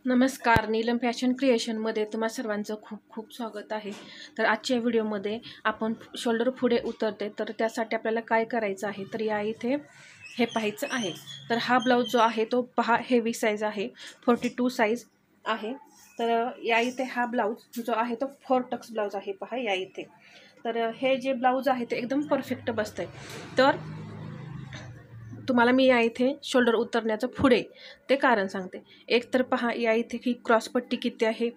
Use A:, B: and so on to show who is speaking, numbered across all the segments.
A: नमस्कार, नीलम फॅशन क्रिएशनमध्ये तुम्हा सर्वांचं खूप खूप स्वागत आहे। तर आजच्या व्हिडिओमध्ये आपण शोल्डर पुढे उतरते, तर त्यासाठी आपल्याला काय करायचं आहे, तर या इथे हे पाहायचं आहे। तर हा ब्लाऊज जो आहे तो पहा हेवी साईज आहे, 42 साईज आहे। तर या इथे हा ब्लाऊज जो आहे तो 4 टक्स ब्लाऊज आहे पहा या इथे। तर हे जे ब्लाऊज आहे ते एकदम परफेक्ट बसतंय। तर तुम्हाला मी या इथे शोल्डर उतरण्याचं पुढे ते कारण सांगते। एक तर पहा या इथे ही क्रॉसपट्टी किती आहे,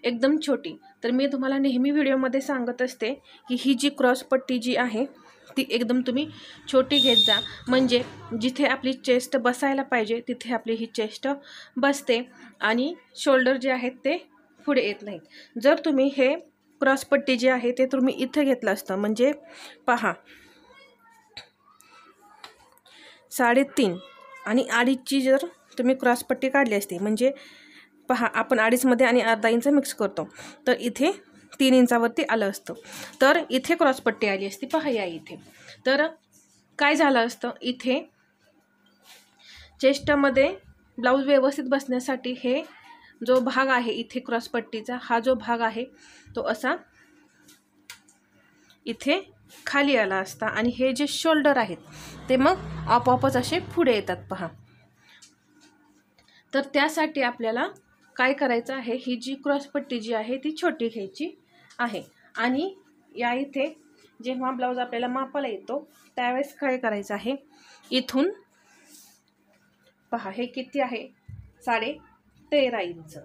A: एकदम छोटी। तर मी तुम्हाला नेहमी व्हिडिओमध्ये सांगत असते की ही जी क्रॉसपट्टी जी आहे ती एकदम तुम्ही छोटी घेत जा, म्हणजे जिथे आपली चेस्ट बसायला पाहिजे तिथे आपली ही चेस्ट बसते आणि शोल्डर जे आहेत ते पुढे येत नाहीत। जर तुम्ही हे क्रॉसपट्टी जे आहे ते तुम्ही इथे घेतलं असतं, म्हणजे पहा 3.5 आणि 2.5ची जर तुम्ही क्रॉसपट्टी काढली असती, म्हणजे पहा आपण 2.5मध्ये आणि अर्धा इंच मिक्स करतो, तर इथे 3 इंचावरती आलं असतं। तर इथे क्रॉसपट्टी आली असती पहा या इथे। तर काय झालं असतं, इथे चेस्टमध्ये ब्लाऊज व्यवस्थित बसण्यासाठी हे जो भाग आहे इथे क्रॉसपट्टीचा हा जो भाग आहे तो असा इथे खाली आला असता आणि हे जे शोल्डर आहेत ते मग आपोआपच असे पुढे येतात पहा। तर त्यासाठी आपल्याला काय करायचं आहे, ही जी क्रॉसपट्टी जी आहे ती छोटी घ्यायची आहे। आणि या इथे जेव्हा ब्लाऊज आपल्याला मापाला येतो त्यावेळेस काय करायचं आहे, इथून पहा हे किती आहे 13.5 इंच।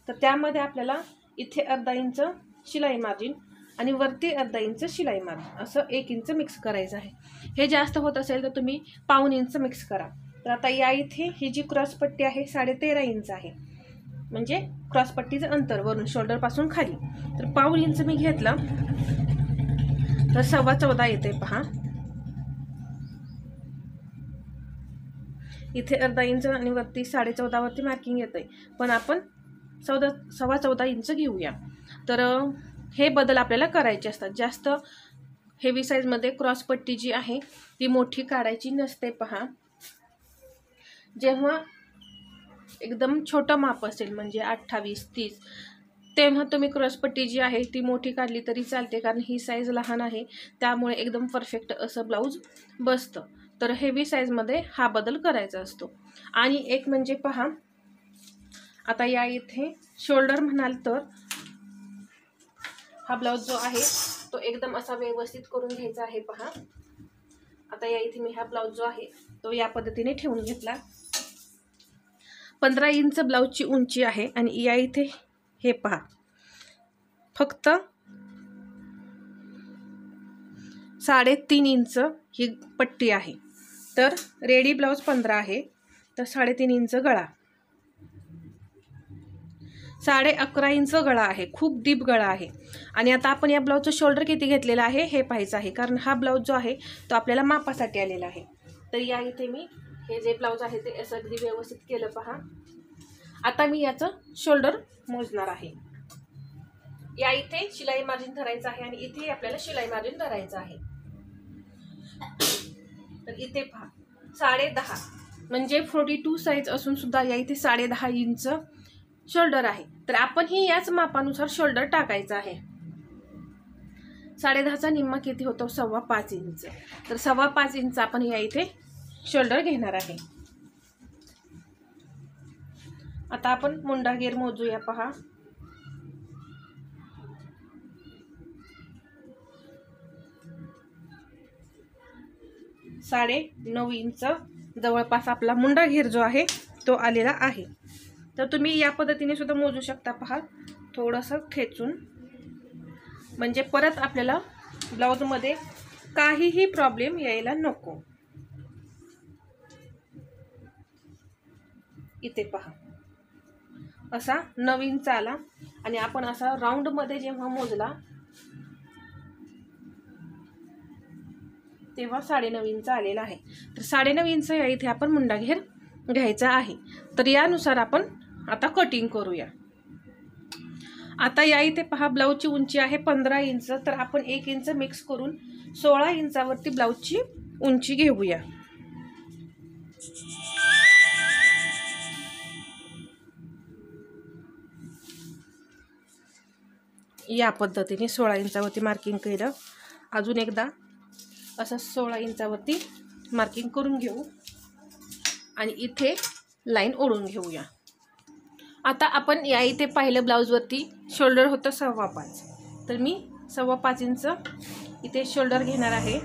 A: तर त्यामध्ये आपल्याला इथे अर्धा इंच शिलाई मार्जिन आणि वरती अर्धा इंच शिलाई मार्जिन असं 1 इंच मिक्स करायचं आहे। हे जास्त होत असेल तर तुम्ही पाऊण इंच मिक्स करा। तर आता या इथे ही जी क्रॉसपट्टी आहे 13.5 इंच आहे, म्हणजे क्रॉसपट्टीचं अंतर वरून शोल्डर पासून खाली। तर पाऊण इंच मी घेतलं तर 14.25 येते पहा। इथे अर्धा इंच आणि वरती 14.5 वरती मार्किंग येतंय, पण आपण 14.25 इंच घेऊया। तर हे बदल आपल्याला करायचे असतात। जास्त हेवी साईजमध्ये क्रॉसपट्टी जी आहे ती मोठी काढायची नसते पहा। जेव्हा एकदम छोटं माप असेल, म्हणजे 28, 30, तेव्हा तुम्ही क्रॉसपट्टी जी आहे ती मोठी काढली तरी चालते, कारण ही साईज लहान आहे त्यामुळे एकदम परफेक्ट असं ब्लाऊज बसतं। तर हेवी साईजमध्ये हा बदल करायचा असतो। आणि एक म्हणजे पहा, आता या इथे शोल्डर म्हणाल तर हा ब्लाऊज जो आहे तो एकदम असा व्यवस्थित करून घ्यायचा आहे पहा। आता या इथे मी हा ब्लाऊज जो आहे तो या पद्धतीने ठेवून घेतला। 15 इंच ब्लाऊजची उंची आहे आणि या इथे हे पहा फक्त 3.5 इंच ही पट्टी आहे। तर रेडी ब्लाऊज 15 आहे, तर 3.5 इंच गळा, 11.5 इंच गळा आहे, खूप डीप गळा आहे। आणि आता आपण या ब्लाऊजचं शोल्डर किती घेतलेलं आहे हे पाहायचं आहे, कारण हा ब्लाऊज जो आहे तो आपल्याला मापासाठी आलेला आहे। तर या इथे मी हे जे ब्लाऊज आहे ते असं अगदी व्यवस्थित केलं पहा। आता मी याचं शोल्डर मोजणार आहे। या इथे शिलाई मार्जिन धरायचं आहे आणि इथे आपल्याला शिलाई मार्जिन धरायचं आहे। तर इथे पहा 10.5, म्हणजे 42 साईज असून सुद्धा या इथे 10.5 इंच शोल्डर आहे। तर आपण ही याच मापानुसार शोल्डर टाकायचा आहे। 10.5चा निम्मा किती होतो, 5.25 इंच। तर 5.25 इंच आपण या इथे शोल्डर घेणार आहे। आता आपण मुंडा घेर मोजूया पहा। साडे 9 इंच जवळपास आपला मुंडा घेर जो आहे तो आलेला आहे। तर तुम्ही या पद्धतीने सुद्धा मोजू शकता पहा, थोडंसं खेचून, म्हणजे परत आपल्याला ब्लाऊजमध्ये काहीही प्रॉब्लेम यायला नको। इथे पहा असा 9 इंच आला आणि आपण असा राऊंड मध्ये जेव्हा मोजला तेव्हा 9.5 इंच आलेला आहे। तर 9.5 इंच या इथे आपण मुंडा घेर घ्यायचा आहे। तर यानुसार आपण आता कटिंग करूया। आता या इथे पहा ब्लाऊजची उंची आहे 15 इंच, तर आपण 1 इंच मिक्स करून 16 इंचावरती ब्लाऊजची उंची घेऊया। या पद्धतीने 16 इंचावरती मार्किंग केलं. अजून एकदा असं 16 इंचावरती मार्किंग करून घेऊ आणि इथे लाईन ओढून घेऊया. आता आपण या इथे पाहिलं ब्लाऊजवरती शोल्डर होतं 5.25, तर मी 5.25 इंच इथे शोल्डर घेणार आहे.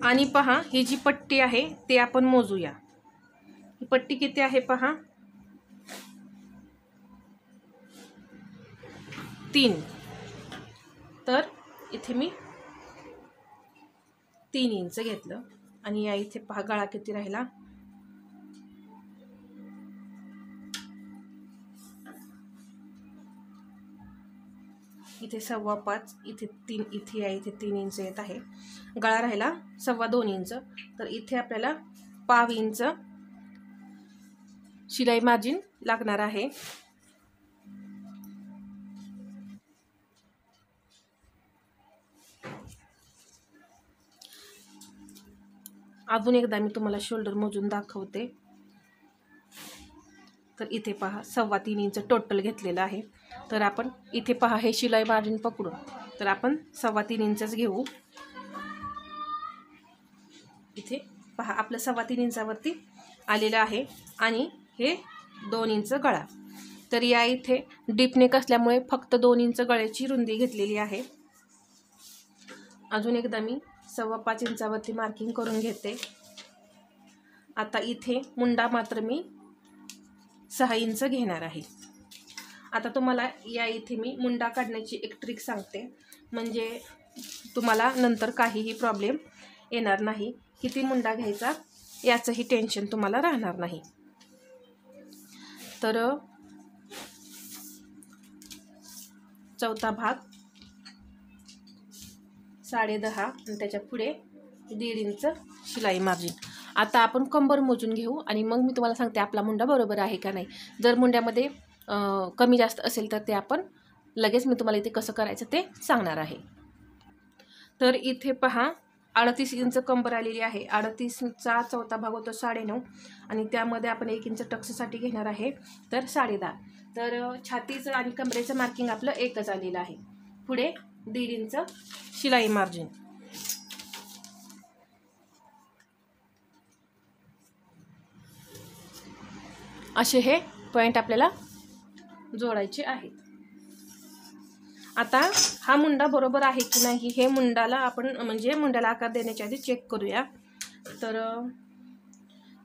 A: आणि पहा ही जी पट्टी आहे ते आपण मोजूया. ही पट्टी किती आहे पहा, 3. तर इथे मी 3 इंच घेतलं. आणि या इथे पहा गळा किती राहिला, इथे 5.25, इथे 3, इथे या इथे 3 इंच येत आहे. गळा राहिला 2.25 इंच. तर इथे आपल्याला 0.5 इंच शिलाई मार्जिन लागणार आहे. अजून एकदा मी तुम्हाला शोल्डर मोजून दाखवते. तर इथे पहा 3.25 इंच टोटल घेतलेलं आहे. तर आपण इथे पहा हे शिलाई मार्जिन पकडून तर आपण 3.25 इंचच घेऊ. इथे पहा आपलं 3.25 इंचावरती आलेलं आहे. आणि हे 2 इंच गळा. तर या इथे डीप नेक असल्यामुळे फक्त 2 इंच गळ्याची रुंदी घेतलेली आहे. अजून एकदा मी 5.25 इंचावरती मार्किंग करून घेते. आता इथे मुंडा मात्र मी 6 इंच घेणार आहे. आता तुम्हाला या इथे मी मुंडा काढण्याची एक ट्रिक सांगते, म्हणजे तुम्हाला नंतर काहीही प्रॉब्लेम येणार नाही. किती मुंडा घ्यायचा याचंही टेन्शन तुम्हाला राहणार नाही. तर चौथा भाग 10.5 आणि त्याच्या पुढे 1.5 इंच शिलाई मार्जिन. आता आपण कंबर मोजून घेऊ आणि मग मी तुम्हाला सांगते आपला मुंडा बरोबर आहे का नाही. जर मुंड्यामध्ये कमी जास्त असेल तर ते आपण लगेच मी तुम्हाला इथे कसं करायचं ते सांगणार आहे. तर इथे पहा 38 इंच कंबर आलेली आहे. 38चा चौथा भाग होतो 9.5 आणि त्यामध्ये आपण 1 इंच टक्ससाठी घेणार आहे तर 10.5. तर छातीचं आणि कमरेचं मार्किंग आपलं एकच आलेलं आहे. पुढे 1.5 इंच शिलाई मार्जिन. असे हे पॉइंट आपल्याला जोडायचे आहेत. आता हा मुंडा बरोबर आहे की नाही हे मुंडाला आपण म्हणजे मुंड्याला आकार देण्याच्या आधी चेक करूया. तर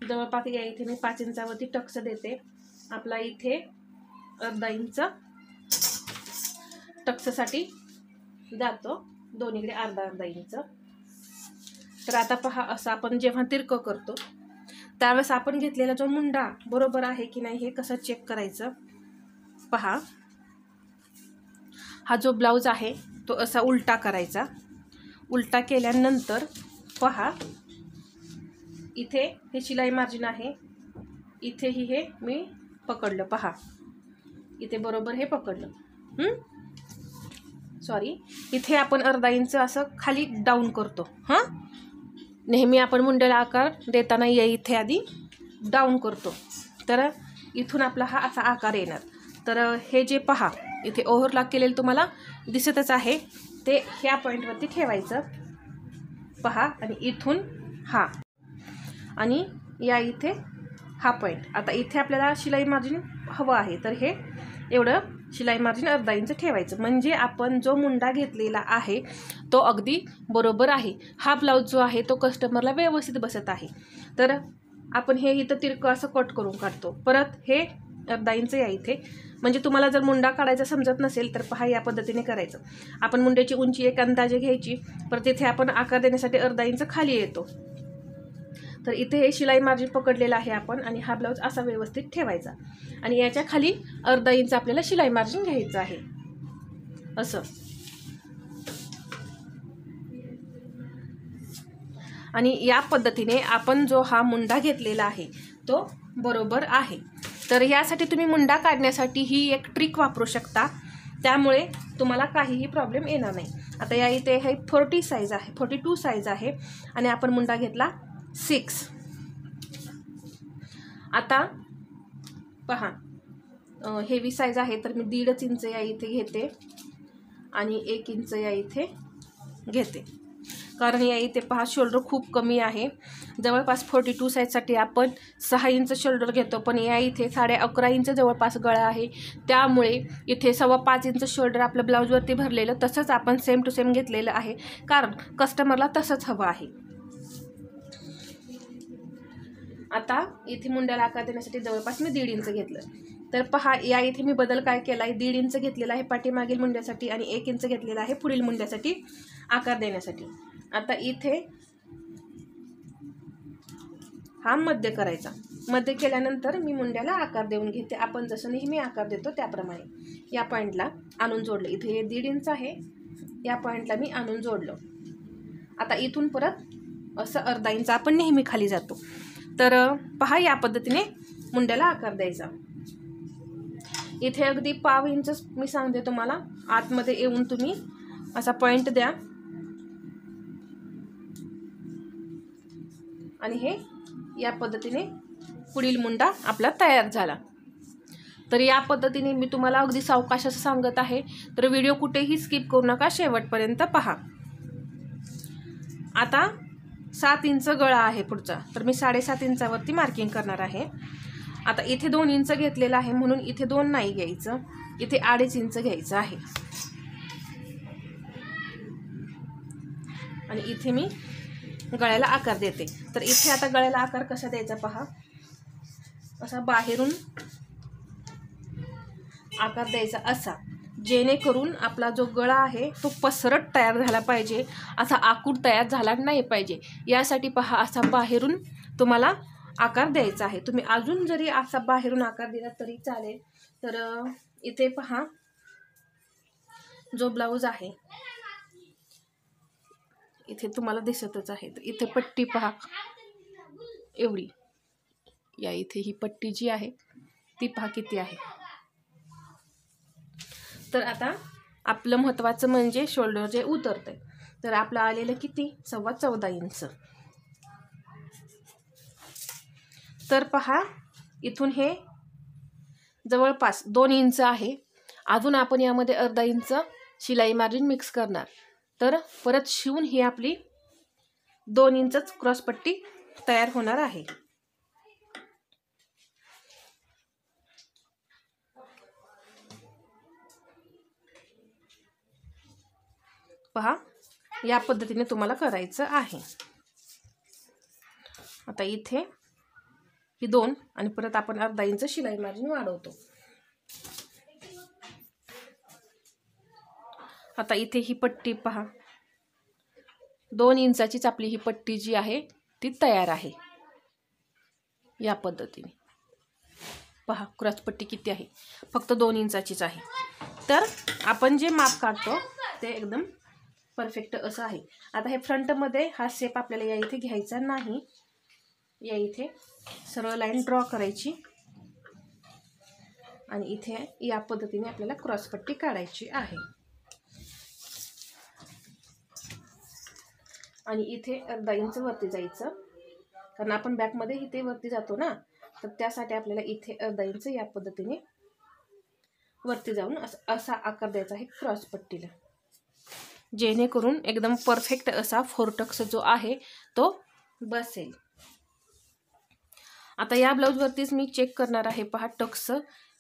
A: जवळपास या इथे मी 5 इंचावरती टक्स देते. आपला इथे 1/2 इंच टक्ससाठी जातो, दोन्हीकडे अर्धा इंच. तर आता पहा असं आपण जेव्हा तिरकं करतो त्यावेळेस आपण घेतलेला जो मुंडा बरोबर आहे की नाही हे कसं चेक करायचं. पहा हा जो ब्लाऊज आहे तो असा उलटा करायचा. उलटा केल्यानंतर पहा इथे हे शिलाई मार्जिन आहे, इथेही हे मी पकडलं. पहा इथे बरोबर हे पकडलं. सॉरी, इथे आपण 1/2 इंच असं खाली डाऊन करतो. नेहमी आपण मुंड्याला आकार देताना या इथे आधी डाऊन करतो. तर इथून आपला हा असा आकार येणार. तर हे जे पहा इथे ओव्हरलॅप केलेलं तुम्हाला दिसतच आहे ते ह्या पॉईंटवरती ठेवायचं. पहा आणि इथून हा आणि या इथे हा पॉईंट. आता इथे आपल्याला शिलाई मार्जिन हवं आहे तर हे एवढं शिलाई मार्जिन 1/2 इंच ठेवायचं, म्हणजे आपण जो मुंडा घेतलेला आहे तो अगदी बरोबर आहे. हा ब्लाऊज जो आहे तो कस्टमरला व्यवस्थित बसत आहे. तर आपण हे इथं तिरकं असं कट करून काढतो. परत हे 1/2 इंच या इथे, म्हणजे तुम्हाला जर मुंडा काढायचा समजत नसेल तर पहा या पद्धतीने करायचं. आपण मुंड्याची उंची एक अंदाजे घ्यायची, परत इथे आपण आकार देण्यासाठी 1/2 इंच खाली येतो. तर इथे हे शिलाई मार्जिन पकडलेलं आहे आपण आणि हा ब्लाऊज असा व्यवस्थित ठेवायचा आणि याच्या खाली 1/2 इंच आपल्याला शिलाई मार्जिन घ्यायचं आहे असं. आणि या पद्धतीने आपण जो हा मुंडा घेतलेला आहे तो बरोबर आहे. तर यासाठी तुम्ही मुंडा काढण्यासाठी ही एक ट्रिक वापरू शकता, त्यामुळे तुम्हाला काहीही प्रॉब्लेम येणार नाही. आता या इथे हे 42 साईज आहे आणि आपण मुंडा घेतला 6. आता पहा हेवी साईज आहे तर मी 1.5 इंच या इथे घेते आणि 1 इंच या इथे घेते, कारण या इथे पहा शोल्डर खूप कमी आहे. जवळपास 42 साईजसाठी आपण 6 इंच शोल्डर घेतो, पण या इथे 11.5 इंच जवळपास गळा आहे. त्यामुळे इथे 5.25 इंच शोल्डर आपलं ब्लाऊजवरती भरलेलं तसंच आपण सेम टू सेम घेतलेलं आहे, कारण कस्टमरला तसंच हवं आहे. आता इथे मुंड्याला आकार देण्यासाठी जवळपास मी 1.5 इंच घेतलं. तर पहा या इथे मी बदल काय केला आहे, 1.5 इंच घेतलेला आहे पाठीमागील मुंड्यासाठी आणि 1 इंच घेतलेला आहे पुढील मुंड्यासाठी आकार देण्यासाठी. आता इथे हा मध्य करायचा. मध्य केल्यानंतर मी मुंड्याला आकार देऊन घेते, आपण जसं नेहमी आकार देतो त्याप्रमाणे. या पॉईंटला आणून जोडलं, इथे 1.5 इंच आहे, या पॉईंटला मी आणून जोडलं. आता इथून परत असं अर्धा इंच आपण नेहमी खाली जातो. तर पहा या पद्धतीने मुंड्याला आकार द्यायचा. इथे अगदी 1/2 इंच मी सांगते तुम्हाला, आतमध्ये येऊन तुम्ही असा पॉईंट द्या आणि हे या पद्धतीने पुढील मुंडा आपला तयार झाला. तर या पद्धतीने मी तुम्हाला अगदी सावकाश असं सांगत आहे, तर व्हिडिओ कुठेही स्किप करू नका, शेवटपर्यंत पहा. आता 7 इंच गळा आहे पुढचा, तर मी 7.5 इंचावरती मार्किंग करणार आहे. आता इथे 2 इंच घेतलेला आहे म्हणून इथे 2 नाही घ्यायचं, इथे 2.5 इंच घ्यायचं आहे. आणि इथे मी गळ्याला आकार देते. तर इथे आता गळ्याला आकार कसा द्यायचा पहा, असा बाहेरून आकार द्यायचा असा, जेणेकरून आपला जो गळा आहे तो पसरट तयार झाला पाहिजे, असा आखूड तयार झाला नाही पाहिजे. यासाठी पहा असा बाहेरून तुम्हाला आकार द्यायचा आहे. तुम्ही अजून जरी असा बाहेरून आकार दिला तरी चालेल. तर इथे पहा जो ब्लाऊज आहे इथे तुम्हाला दिसतच आहे, तर इथे पट्टी पहा एवढी, या इथे ही पट्टी जी आहे ती पहा किती आहे. तर आता आपलं महत्त्वाचं म्हणजे शोल्डर जे उतरतंय, तर आपलं आलेलं किती 14.25 इंच. तर पहा इथून हे जवळपास 2 इंच आहे. अजून आपण यामध्ये अर्धा इंच शिलाई मार्जिन मिक्स करणार. तर परत शिवून ही आपली 2 इंचच क्रॉसपट्टी तयार होणार आहे. पहा या पद्धतीने तुम्हाला करायचं आहे. आता इथे ही 2 आणि परत आपण अर्धा इंच शिलाई मार्जिन वाढवतो. आता इथे ही पट्टी पहा, 2 इंचाचीच आपली ही पट्टी जी आहे ती तयार आहे. या पद्धतीने पहा क्रॉसपट्टी किती आहे, फक्त 2 इंचाचीच आहे. तर आपण जे माप काढतो ते एकदम परफेक्ट असं आहे. आता हे फ्रंटमध्ये हा शेप आपल्याला या इथे घ्यायचा नाही, या इथे सरळ लाईन ड्रॉ करायची आणि इथे या पद्धतीने आपल्याला क्रॉसपट्टी काढायची आहे. आणि इथे अर्धा इंच वरती जायचं, कारण आपण बॅकमध्ये इथे वरती जातो ना, तर त्यासाठी आपल्याला इथे अर्धा इंच या पद्धतीने वरती जाऊन असा आकार द्यायचा आहे क्रॉसपट्टीला, जेणेकरून एकदम परफेक्ट असा फोरटक्स जो आहे तो बसेल. आता या ब्लाऊजवरतीच मी चेक करणार आहे, पहा टक्स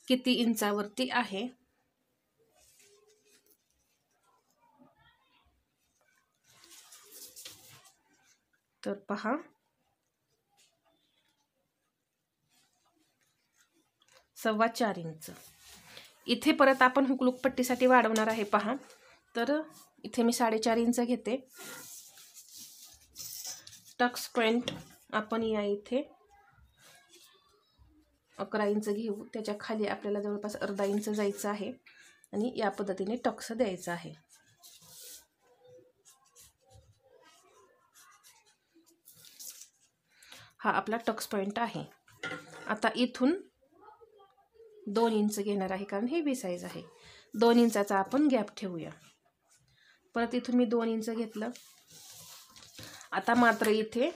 A: किती इंचावरती आहे. तर पहा 4.25 इंच. इथे परत आपण हुकलूक पट्टीसाठी वाढवणार आहे पहा. तर इथे मी 4.5 इंच घेते. टक्स पॉइंट आपण या इथे 11 इंच घेऊ, त्याच्या खाली आपल्याला जवळपास अर्धा इंच जायचं आहे आणि या पद्धतीने टक्स द्यायचा आहे. हा आपला टक्स पॉइंट आहे. आता इथून 2 इंच घेणार आहे, कारण हेवी साईज आहे. 2 इंचाचा आपण गॅप ठेवूया. परत इथून मी 2 इंच घेतलं. आता मात्र इथे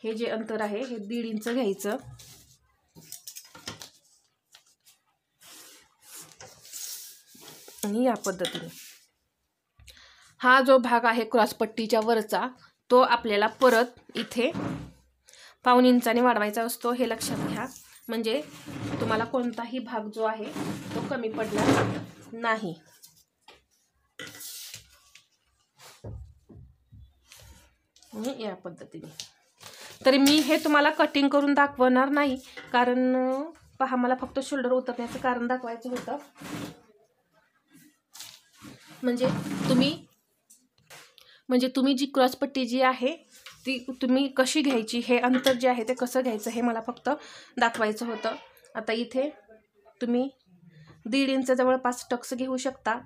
A: हे जे अंतर आहे हे 1.5 इंच घ्यायचं आणि या पद्धतीने हा जो भाग आहे क्रॉसपट्टीच्या वरचा तो आपल्याला परत इथे 1/2 इंचाने वाढवायचा असतो, हे लक्षात घ्या. म्हणजे तुम्हाला कोणताही भाग जो आहे तो कमी पडणार नाही. या पद्धतीने. तरी मी हे तुम्हाला कटिंग करून दाखवणार नाही, कारण पहा मला फक्त शोल्डर उतरण्याचं कारण दाखवायचं होतं. म्हणजे तुम्ही जी क्रॉसपट्टी जी आहे ती तुम्ही कशी घ्यायची, हे अंतर जे आहे ते कसं घ्यायचं हे मला फक्त दाखवायचं होतं. आता इथे तुम्ही 1.5 इंच जवळपास टक्स घेऊ शकता,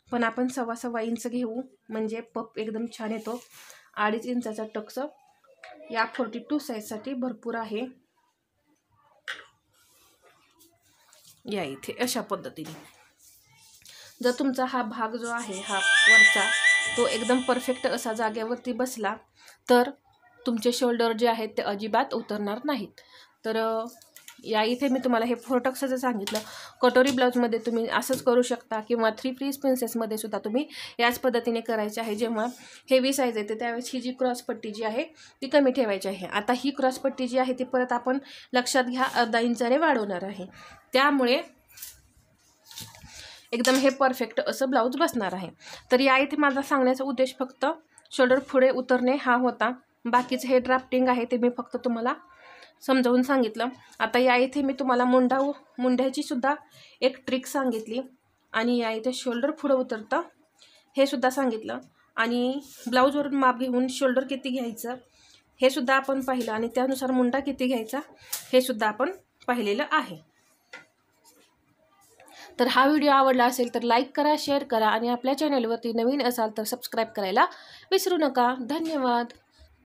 A: पण आपण 1.25 इंच घेऊ म्हणजे पप एकदम छान येतो. 2.5 इंचाचा टक्स या 42 साईजसाठी भरपूर आहे. या इथे अशा पद्धतीने जर तुमचा हा भाग जो आहे हा वरचा तो एकदम परफेक्ट असा जागेवरती बसला तर तुमचे शोल्डर जे आहेत ते अजिबात उतरणार नाहीत. तर या इथे मी तुम्हाला हे 4 टक्सचं सांगितलं. कटोरी ब्लाऊजमध्ये तुम्ही असंच करू शकता किंवा 3 पीस प्रिन्सेसमध्ये सुद्धा तुम्ही याच पद्धतीने करायचे आहे. जेव्हा हेवी साईज येते त्यावेळेस ही जी क्रॉसपट्टी जी आहे ती कमी ठेवायची आहे. आता ही क्रॉसपट्टी जी आहे ती परत आपण लक्षात घ्या 1/2 इंचाने वाढवणार आहे. त्यामुळे एकदम हे परफेक्ट असं ब्लाऊज बसणार आहे. तर या इथे माझा सांगण्याचा उद्देश फक्त शोल्डर पुढे उतरणे हा होता. बाकीचं हे ड्राफ्टिंग आहे ते मी फक्त तुम्हाला समजावून सांगितलं. आता या इथे मी तुम्हाला मुंड्याची सुद्धा एक ट्रिक सांगितली आणि या इथे शोल्डर पुढे उतरतं हे सुद्धा सांगितलं आणि ब्लाऊजवरून माप घेऊन शोल्डर किती घ्यायचं हे सुद्धा आपण पाहिलं आणि त्यानुसार मुंडा किती घ्यायचा हे सुद्धा आपण पाहिलेलं आहे. तर हा व्हिडिओ आवडला असेल तर लाईक करा, शेअर करा आणि आपल्या चॅनलवरती नवीन असाल तर सबस्क्राईब करायला विसरू नका. धन्यवाद.